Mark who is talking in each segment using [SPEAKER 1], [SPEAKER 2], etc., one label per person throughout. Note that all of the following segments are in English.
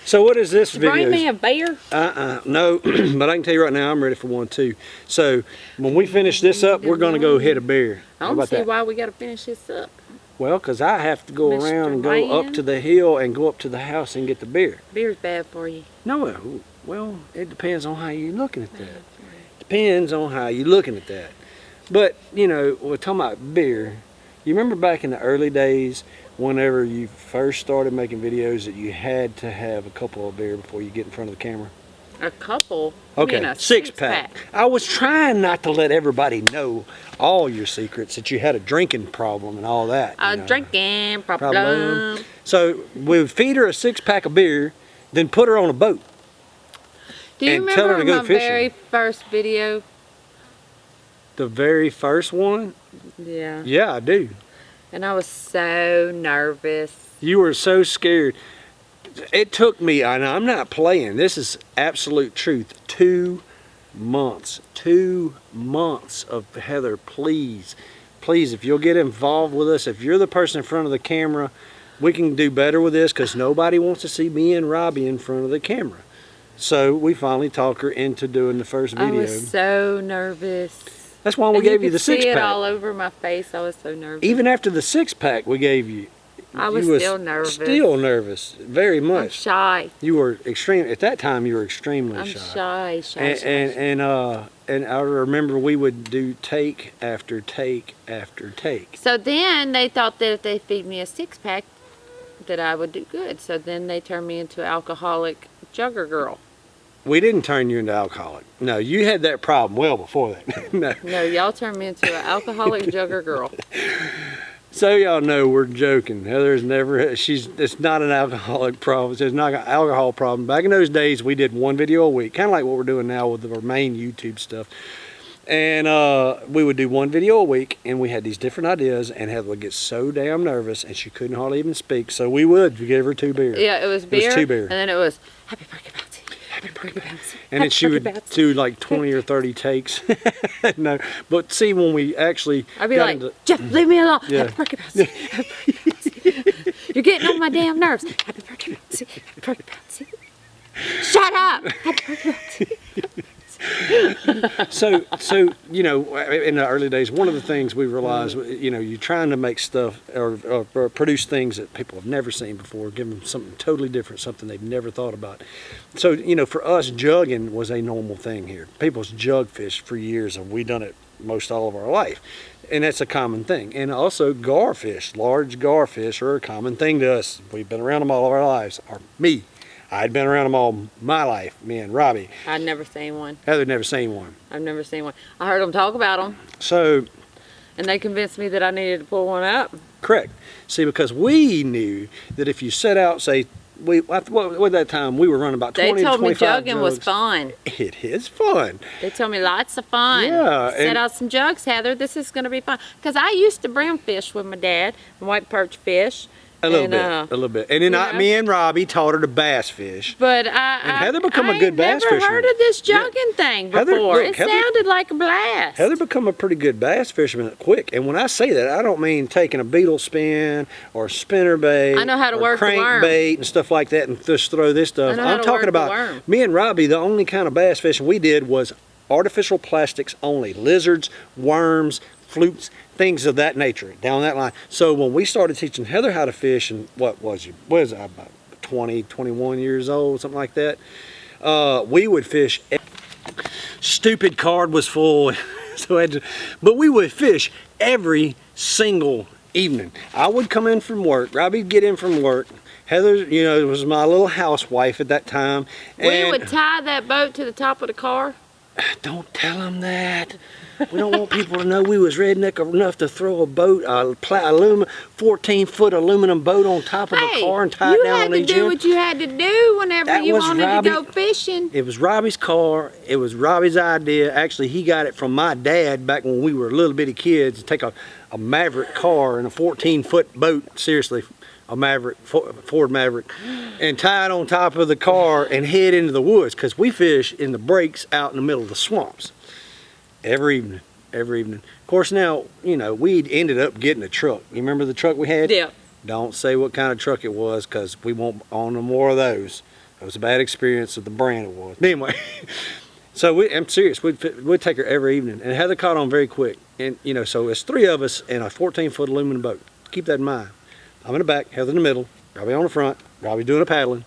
[SPEAKER 1] So what is this video?
[SPEAKER 2] Bring me a beer?
[SPEAKER 1] No, but I can tell you right now, I'm ready for one too. So when we finish this up, we're gonna go hit a beer.
[SPEAKER 2] I don't see why we gotta finish this up.
[SPEAKER 1] Well, because I have to go around and go up to the hill and go up to the house and get the beer.
[SPEAKER 2] Beer's bad for you.
[SPEAKER 1] No, well, it depends on how you're looking at that. Depends on how you're looking at that. But, you know, we're talking about beer. You remember back in the early days, whenever you first started making videos, that you had to have a couple of beer before you get in front of the camera?
[SPEAKER 2] A couple?
[SPEAKER 1] Okay,
[SPEAKER 2] you mean a
[SPEAKER 1] six-pack. I was trying not to let everybody know all your secrets, that you had a drinking problem and all that.
[SPEAKER 2] A drinking problem.
[SPEAKER 1] So we would feed her a 6-pack of beer, then put her on a boat.
[SPEAKER 2] Do you remember my very first video?
[SPEAKER 1] The very first one?
[SPEAKER 2] Yeah.
[SPEAKER 1] Yeah, I do.
[SPEAKER 2] And I was so nervous. You
[SPEAKER 1] were so scared. It took me, and I'm not playing, this is absolute truth, 2 months. 2 months of Heather, please, if you'll get involved with us, if you're the person in front of the camera, we can do better with this, because nobody wants to see me and Robbie in front of the camera. So we finally talked her into doing the first video.
[SPEAKER 2] I was so nervous.
[SPEAKER 1] That's why we gave you the 6-pack.
[SPEAKER 2] You could see it all over my face. I was so nervous.
[SPEAKER 1] Even after the 6-pack we gave you,
[SPEAKER 2] I was still nervous.
[SPEAKER 1] Still nervous, very much.
[SPEAKER 2] I'm shy.
[SPEAKER 1] You were extreme at that time. You were extremely shy.
[SPEAKER 2] I'm shy.
[SPEAKER 1] And I remember we would do take after take after take.
[SPEAKER 2] So then they thought that if they feed me a 6-pack, that I would do good. So then they turned me into an alcoholic jugger girl.
[SPEAKER 1] We didn't turn you into alcoholic. No, you had that problem well before that.
[SPEAKER 2] No, y'all turned me into an alcoholic jugger girl.
[SPEAKER 1] So y'all know we're joking. Heather's never, it's not an alcoholic problem. It's not an alcohol problem. Back in those days, we did 1 video a week, kind of like what we're doing now with our main YouTube stuff. And we would do 1 video a week, and we had these different ideas, and Heather would get so damn nervous, and she couldn't hardly even speak. So we would give her 2 beers.
[SPEAKER 2] Yeah, it was beer.
[SPEAKER 1] It was 2 beers.
[SPEAKER 2] And then it was happy birthday, Bouncy. Happy birthday, Bouncy.
[SPEAKER 1] And then she would do like 20 or 30 takes. No, but see, when we actually
[SPEAKER 2] I'd be like, Jeff, leave me alone.
[SPEAKER 1] Yeah.
[SPEAKER 2] Happy birthday, Bouncy. Happy birthday, Bouncy. You're getting on my damn nerves. Happy birthday, Bouncy. Happy birthday, Bouncy. Shut up. Happy birthday, Bouncy.
[SPEAKER 1] So you know, in the early days, one of the things we realized, you know, you're trying to make stuff or produce things that people have never seen before, give them something totally different, something they've never thought about. So, you know, for us, jugging was a normal thing here. People's jug fish for years, and we've done it most all of our life. And that's a common thing. And also garfish, large garfish are a common thing to us. We've been around them all of our lives, or me. I'd been around them all my life, me and Robbie.
[SPEAKER 2] I'd never seen one.
[SPEAKER 1] Heather'd never seen one.
[SPEAKER 2] I've never seen one. I heard them talk about them.
[SPEAKER 1] So.
[SPEAKER 2] And they convinced me that I needed to pull one up.
[SPEAKER 1] Correct. See, because we knew that if you set out, say, at that time we were running about 20 to 25
[SPEAKER 2] They told me jugging
[SPEAKER 1] jugs.
[SPEAKER 2] was fun.
[SPEAKER 1] It is fun.
[SPEAKER 2] They told me lots of fun.
[SPEAKER 1] Yeah.
[SPEAKER 2] Set out some jugs, Heather. This is going to be fun. Because I used to brim fish with my dad, white perch fish.
[SPEAKER 1] A little bit. And then me and Robbie taught her to bass fish.
[SPEAKER 2] But
[SPEAKER 1] and Heather become a good bass fisherman.
[SPEAKER 2] I've never heard of this jugging thing before. It sounded like a blast.
[SPEAKER 1] Heather become a pretty good bass fisherman quick. And when I say that, I don't mean taking a beetle spin or spinner bait.
[SPEAKER 2] I know how to work the worm.
[SPEAKER 1] Crankbait and stuff like that, and just throw this stuff. I'm talking about me and Robbie, the only kind of bass fishing we did was artificial plastics only. Lizards, worms, flukes, things of that nature, down that line. So when we started teaching Heather how to fish, and what was I, about 20, 21 years old, something like that, we would fish. Stupid card was full, but we would fish every single evening. I would come in from work, Robbie'd get in from work, Heather, you know, was my little housewife at that time.
[SPEAKER 2] We would tie that boat to the top of the car.
[SPEAKER 1] Don't tell them that. We don't want people to know we was redneck enough to throw a boat, a 14-foot aluminum boat on top of a car and tie it down on each end.
[SPEAKER 2] You had to do what you had to do whenever you wanted to go fishing.
[SPEAKER 1] It was Robbie's car. It was Robbie's idea. Actually, he got it from my dad back when we were little bitty kids. To take a Maverick car and a 14-foot boat, seriously, a Maverick, Ford Maverick, and tie it on top of the car and head into the woods, because we fish in the breaks out in the middle of the swamps every evening. every evening. Of course, now, you know, we ended up getting a truck. You remember the truck we had?
[SPEAKER 2] Yeah.
[SPEAKER 1] Don't say what kind of truck it was, because we won't own no more of those. It was a bad experience of the brand it was. But anyway, so I'm serious. We'd take her every evening. And Heather caught on very quick. And, you know, so it's 3 of us in a 14-foot aluminum boat. Keep that in mind. I'm in the back, Heather in the middle, Robbie on the front, Robbie doing the paddling.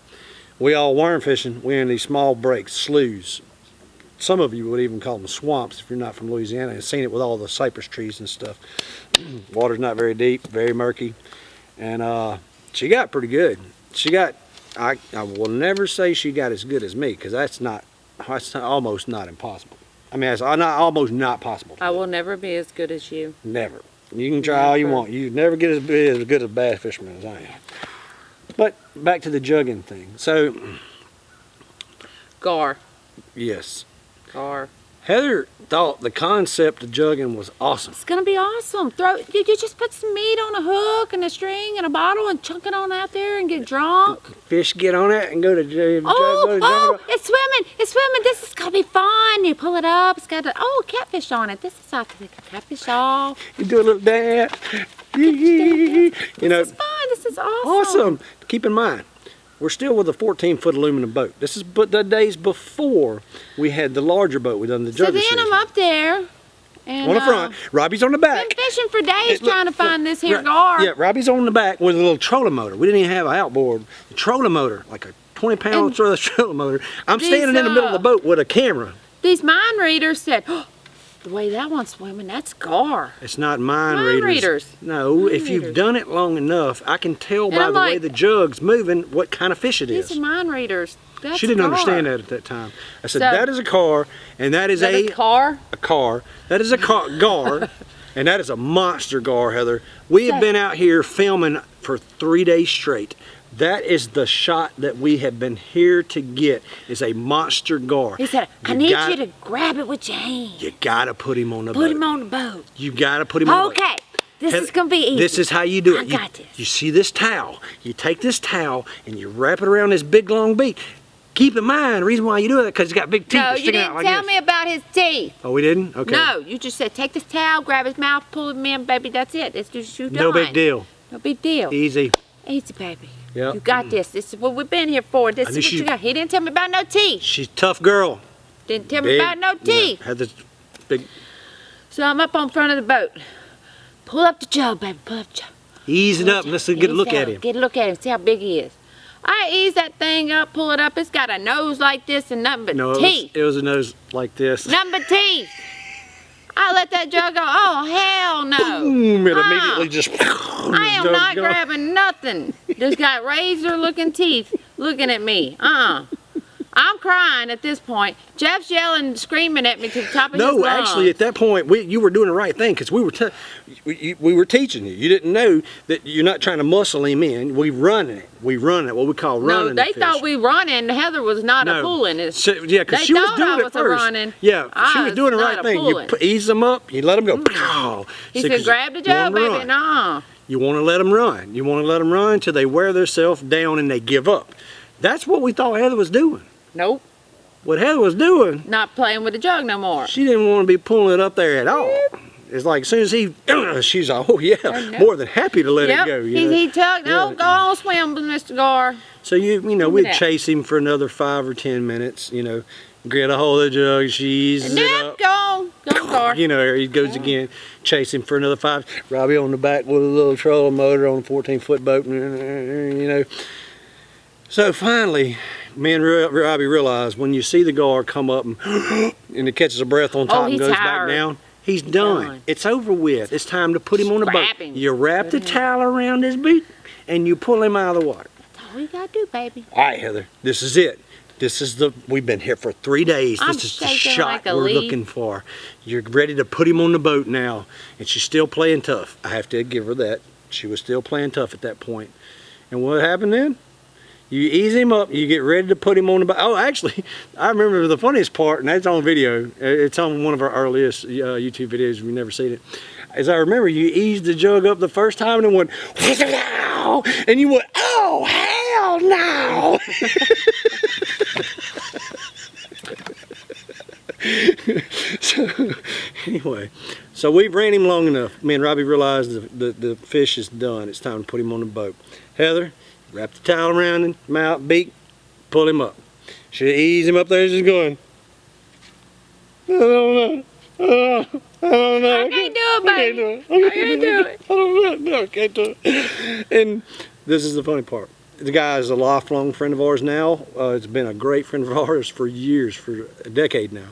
[SPEAKER 1] We all worm fishing. We're in these small breaks, sloughs. Some of you would even call them swamps if you're not from Louisiana and seen it with all the cypress trees and stuff. Water's not very deep, very murky. And she got pretty good. She got, I will never say she got as good as me, because that's almost not impossible. I mean, it's almost not possible.
[SPEAKER 2] I will never be as good as you.
[SPEAKER 1] Never. You can try all you want. You never get as good a bass fisherman as I am. But back to the jugging thing. So,
[SPEAKER 2] Gar.
[SPEAKER 1] yes.
[SPEAKER 2] Gar.
[SPEAKER 1] Heather thought the concept of jugging was awesome.
[SPEAKER 2] It's gonna be awesome. You just put some meat on a hook and a string and a bottle and chunk it on out there and get drunk.
[SPEAKER 1] Fish get on it and go to
[SPEAKER 2] It's swimming. It's swimming. This is gonna be fun. You pull it up. It's got a catfish on it. This is how to take a catfish off.
[SPEAKER 1] You do a little dance. You know,
[SPEAKER 2] this is fun. This is awesome.
[SPEAKER 1] Awesome. Keep in mind, we're still with a 14-foot aluminum boat. This is but the days before we had the larger boat. We done the Juggers.
[SPEAKER 2] So then I'm up there. And,
[SPEAKER 1] on the front, Robbie's on the back.
[SPEAKER 2] Been fishing for days trying to find this here gar.
[SPEAKER 1] Yeah, Robbie's on the back with a little trolling motor. We didn't even have an outboard. The trolling motor, like a 20-pound trolling motor. I'm standing in the middle of the boat with a camera.
[SPEAKER 2] These mind readers said, oh, the way that one's swimming, that's gar.
[SPEAKER 1] It's not mind readers. No, if you've done it long enough, I can tell by the way the jug's moving what kind of fish it is.
[SPEAKER 2] These are mind readers. That's
[SPEAKER 1] she didn't understand that at that time. I said, that is a car, and that is a car. That is a gar, and that is a monster gar, Heather. We have been out here filming for 3 days straight. That is the shot that we have been here to get, is a monster gar.
[SPEAKER 2] He said, I need you to grab it with your hand.
[SPEAKER 1] You gotta put him on the boat.
[SPEAKER 2] Put him on the boat.
[SPEAKER 1] You gotta put him on the boat.
[SPEAKER 2] Okay. This is going to be easy.
[SPEAKER 1] This is how you do it.
[SPEAKER 2] I got this.
[SPEAKER 1] You see this towel. You take this towel and you wrap it around this big long beak. Keep in mind, the reason why you do it, because he's got big teeth.
[SPEAKER 2] No, you didn't tell me about his teeth.
[SPEAKER 1] Oh, we didn't? Okay.
[SPEAKER 2] No, you just said, take this towel, grab his mouth, pull him in, baby, that's it. It's just you done.
[SPEAKER 1] No big deal.
[SPEAKER 2] No big deal.
[SPEAKER 1] Easy.
[SPEAKER 2] Easy, baby.
[SPEAKER 1] Yep.
[SPEAKER 2] You got this. This is what we've been here for. This is what you got. He didn't tell me about no teeth.
[SPEAKER 1] She's a tough girl.
[SPEAKER 2] Didn't tell me about no teeth.
[SPEAKER 1] Had this big...
[SPEAKER 2] So I'm up on front of the boat. Pull up the jug, baby. Pull up the jug.
[SPEAKER 1] Ease it up and let's get a look at him.
[SPEAKER 2] Get a look at him. See how big he is. I ease that thing up, pull it up. It's got a nose like this and nothing but teeth.
[SPEAKER 1] It was a nose like this.
[SPEAKER 2] Nothing but teeth. I let that jug go. Oh, hell no.
[SPEAKER 1] Boom, it immediately just...
[SPEAKER 2] I am not grabbing nothing. Just got razor-looking teeth looking at me. I'm crying at this point. Jeff's yelling, screaming at me to the top of his lungs.
[SPEAKER 1] No, actually, at that point, you were doing the right thing, because we were teaching you. You didn't know that you're not trying to muscle him in. We run it. We run it, what we call running.
[SPEAKER 2] No, they thought we running. Heather was not a pulling.
[SPEAKER 1] So, yeah, because she was doing it first.
[SPEAKER 2] Running.
[SPEAKER 1] Yeah, she was doing the right thing. You ease them up, you let them go.
[SPEAKER 2] He said, grab the jug, baby. No.
[SPEAKER 1] You want to let them run. You want to let them run until they wear themselves down and they give up. That's what we thought Heather was doing.
[SPEAKER 2] Nope.
[SPEAKER 1] What Heather was doing...
[SPEAKER 2] Not playing with the jug no more.
[SPEAKER 1] She didn't want to be pulling it up there at all. It's like as soon as he... she's like, oh yeah, more than happy to let it go.
[SPEAKER 2] He tugged. No, go on swim, Mr. Gar.
[SPEAKER 1] So, you know, we'd chase him for another 5 or 10 minutes, you know. Get a hold of the jug, she eases it up.
[SPEAKER 2] Go on, Gar.
[SPEAKER 1] You know, he goes again. Chase him for another 5. Robbie on the back with a little trolling motor on a 14-foot boat, you know. So finally, me and Robbie realized when you see the gar come up and it catches a breath on top and goes back down, he's done. It's over with. It's time to put him on the boat. You wrap the towel around his beak and you pull him out of the water.
[SPEAKER 2] That's all you gotta do, baby.
[SPEAKER 1] All right, Heather, this is it. We've been here for 3 days. This is the shot we're looking for. You're ready to put him on the boat now. And she's still playing tough. I have to give her that. She was still playing tough at that point. And what happened then? You ease him up, you get ready to put him on the boat. Oh, actually, I remember the funniest part, and that's on video. It's on one of our earliest YouTube videos if you've never seen it. As I remember, you eased the jug up the first time and it went, and you went, oh, hell no! So Anyway, so we've ran him long enough. Me and Robbie realized the fish is done. It's time to put him on the boat. Heather, wrap the towel around him, mouth, beak, pull him up. Should ease him up there as he's going. I don't know. I don't know.
[SPEAKER 2] I can't do it, baby. I can't do it.
[SPEAKER 1] I don't know. No, I can't do it. And this is the funny part. The guy is a lifelong friend of ours now. It's been a great friend of ours for years, for a decade now.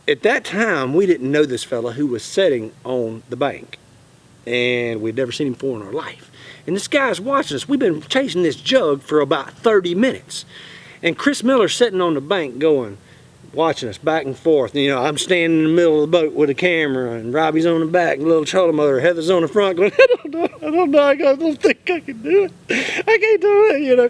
[SPEAKER 1] At that time, we didn't know this fella who was sitting on the bank. And we'd never seen him before in our life. And this guy's watching us. We've been chasing this jug for about 30 minutes. And Chris Miller's sitting on the bank going, watching us back and forth. And, you know, I'm standing in the middle of the boat with a camera, and Robbie's on the back, and little Chola Mother, Heather's on the front going, I don't know, I don't think I can do it. I can't do it, you know.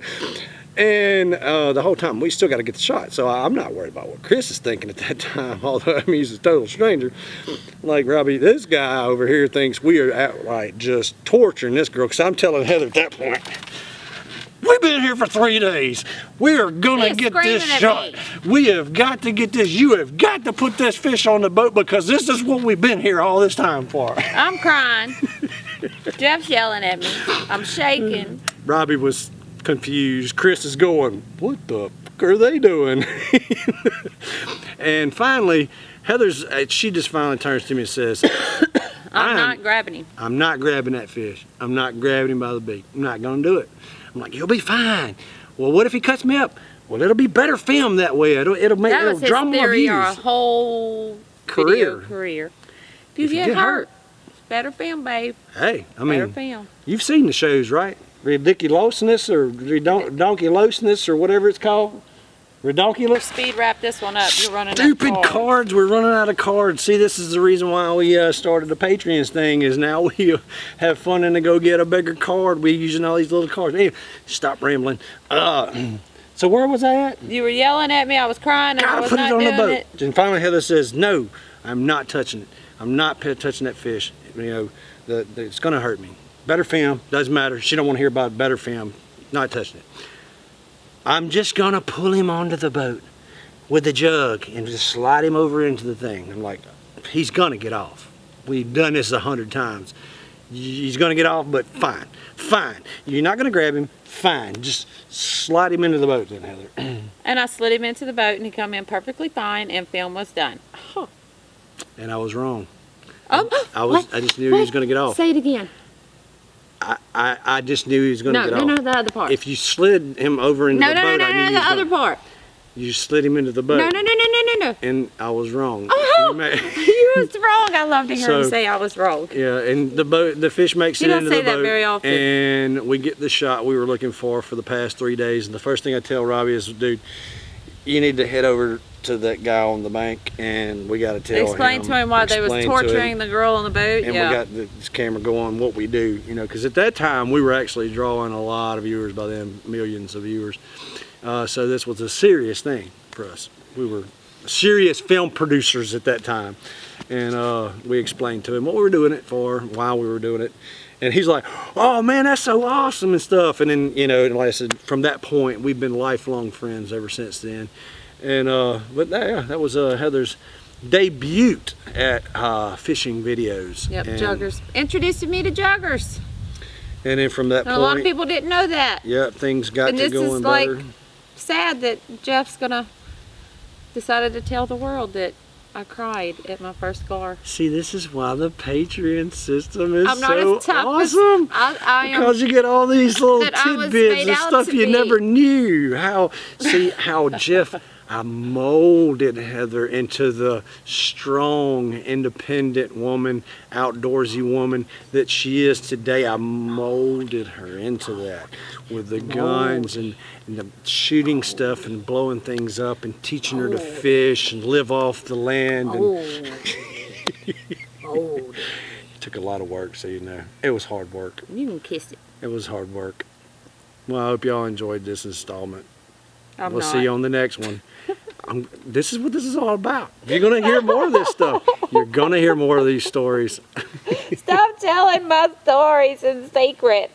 [SPEAKER 1] And the whole time, we still got to get the shot. So I'm not worried about what Chris is thinking at that time, although, I mean, he's a total stranger. Like, Robbie, this guy over here thinks we are outright just torturing this girl, because I'm telling Heather at that point, we've been here for 3 days. We are gonna get this shot. We have got to get this. You have got to put this fish on the boat because this is what we've been here all this time for.
[SPEAKER 2] I'm crying. Jeff's yelling at me. I'm shaking.
[SPEAKER 1] Robbie was confused. Chris is going, what the fuck are they doing? And finally, she just finally turns to me and says,
[SPEAKER 2] I'm not grabbing him.
[SPEAKER 1] I'm not grabbing that fish. I'm not grabbing him by the beak. I'm not gonna do it. I'm like, you'll be fine. Well, what if he cuts me up? Well, it'll be better film that way. It'll draw more views.
[SPEAKER 2] Our whole career. If you get hurt, it's better film, babe.
[SPEAKER 1] Hey, I mean,
[SPEAKER 2] better film.
[SPEAKER 1] You've seen the shows, right? Ridiculousness or Redonkulosness or whatever it's called. Redonkulous.
[SPEAKER 2] Speed wrap this one up. You're running out
[SPEAKER 1] Stupid
[SPEAKER 2] of
[SPEAKER 1] cards. We're running out of cards. See, this is the reason why we started the Patreons thing. Is now we have fun and to go get a bigger card. We're using all these little cards. Anyway, stop rambling. So where was I at?
[SPEAKER 2] You were yelling at me. I was crying. And I was not doing it. Gotta put it on the boat.
[SPEAKER 1] And finally, Heather says, "No, I'm not touching it. I'm not touching that fish. You know, it's gonna hurt me. Better film. Doesn't matter. She don't want to hear about better film. Not touching it. I'm just gonna pull him onto the boat with the jug and just slide him over into the thing." I'm like, he's gonna get off. We've done this 100 times. He's gonna get off, but fine. You're not gonna grab him, fine. Just slide him into the boat then, Heather.
[SPEAKER 2] And I slid him into the boat and he come in perfectly fine and film was done. Huh.
[SPEAKER 1] And I was wrong.
[SPEAKER 2] I
[SPEAKER 1] just knew he was gonna get off.
[SPEAKER 2] Say it again.
[SPEAKER 1] I just knew he was going to get off.
[SPEAKER 2] No, the other part.
[SPEAKER 1] If you slid him over into the boat,
[SPEAKER 2] No, the other part.
[SPEAKER 1] You slid him into the boat.
[SPEAKER 2] No.
[SPEAKER 1] And I was wrong.
[SPEAKER 2] Oh, you was wrong. I love to hear him say I was wrong.
[SPEAKER 1] Yeah, and the fish makes it into the boat.
[SPEAKER 2] You don't say that very often.
[SPEAKER 1] And we get the shot we were looking for the past 3 days. And the first thing I tell Robbie is, dude, you need to head over to that guy on the bank, and we got to tell him.
[SPEAKER 2] Explain to him why they was torturing the girl on the boat.
[SPEAKER 1] And we got this camera going, what we do, you know, because at that time we were actually drawing a lot of viewers by then, millions of viewers. So this was a serious thing for us. We were serious film producers at that time, and we explained to him what we were doing it for, why we were doing it. And he's like, oh man, that's so awesome and stuff. And then, you know, and like I said, from that point, we've been lifelong friends ever since then. And but yeah, that was Heather's debut at fishing videos.
[SPEAKER 2] Yep, Juggers. Introduced me to Juggers.
[SPEAKER 1] And then from that point,
[SPEAKER 2] a lot of people didn't know that.
[SPEAKER 1] Yep, things got to going better.
[SPEAKER 2] And this is like sad that Jeff's decided to tell the world that I cried at my first gar.
[SPEAKER 1] See, this is why the Patreon system is
[SPEAKER 2] I'm not
[SPEAKER 1] so
[SPEAKER 2] as tough
[SPEAKER 1] awesome.
[SPEAKER 2] I am,
[SPEAKER 1] because you get all these little tidbits and stuff you never knew. How Jeff, I molded Heather into the strong, independent woman, outdoorsy woman that she is today. I molded her into that with the guns and the shooting stuff and blowing things up and teaching her to fish and live off the land. And it took a lot of work, so you know. It was hard work.
[SPEAKER 2] You can kiss it.
[SPEAKER 1] It was hard work. Well, I hope y'all enjoyed this installment.
[SPEAKER 2] We'll
[SPEAKER 1] see you on the next one. This is what this is all about. You're going to hear more of this stuff. You're going to hear more of these stories.
[SPEAKER 2] Stop telling my stories in secret.